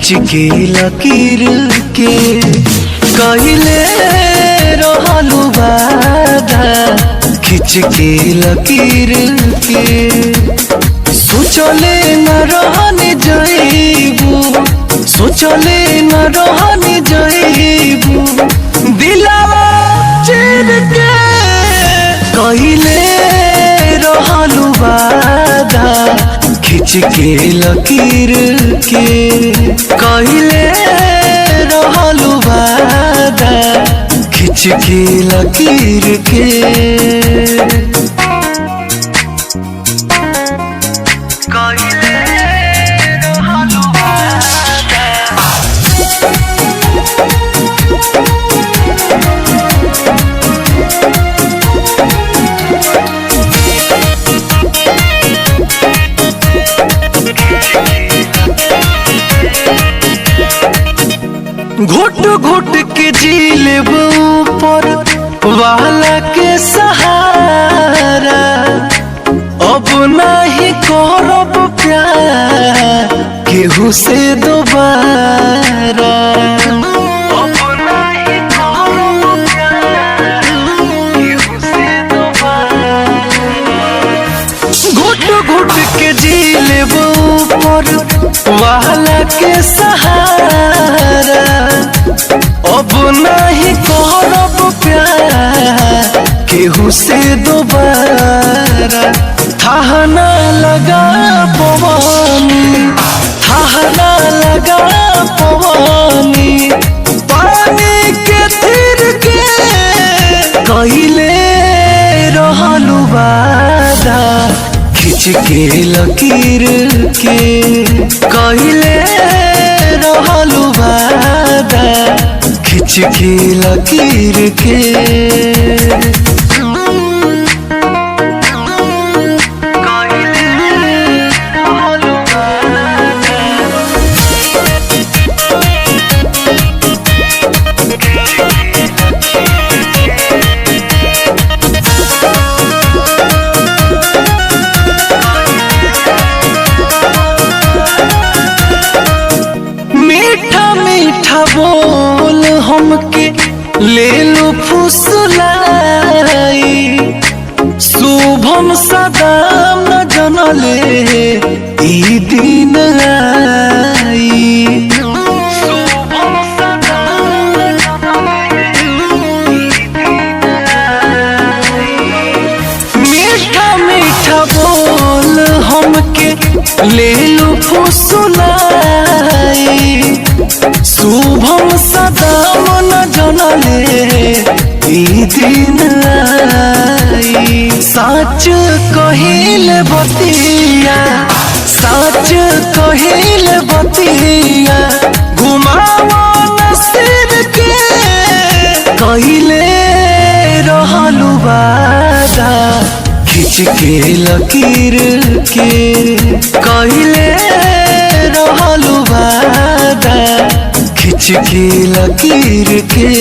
खिंच के लकीर के कहले रहलू वादा, खिंच के लकीर के सोचले न रहने जाइबू, सोचले न रहने जाइबू, दिलावा चीर के कहले रहलू वादा, खिंच के लकीर के कहले रहलू वादा, खिंच के लकीर के। घुट घुट के जी लेब ऊपर वाला के सहारा, अब नहीं करब प्यार केहू से दोबारा, अब नहीं करब प्यार केहू से दोबारा। घुट घुट के जी लेब ऊपर वाला के सहारा, अब नहीं करब प्यार केहू से दोबारा। थाहना लगा पवानी, थाहना लगा पवानी, पानी के तीर के कहले रहलू वादा, खिंच के लकीर के कहले रहलू वादा, खिंच के लकीर के। मीठा मीठा बोल हमके ले लो फुसलाई, शुभम सदा न जनले ई दिन आई, शुभम सदा न जनले ई दिन आई। मीठा मीठा बोल हमके ले लो फुसलाई, शुभम सदा न जनले ई दिन आई। सच कहिल बतिया, सच कहिल बतिया, घुमावा नसीब के कहले रहलू वादा, खिंच के लकीर के कहले रहलू वादा, खिंच के लकीर के।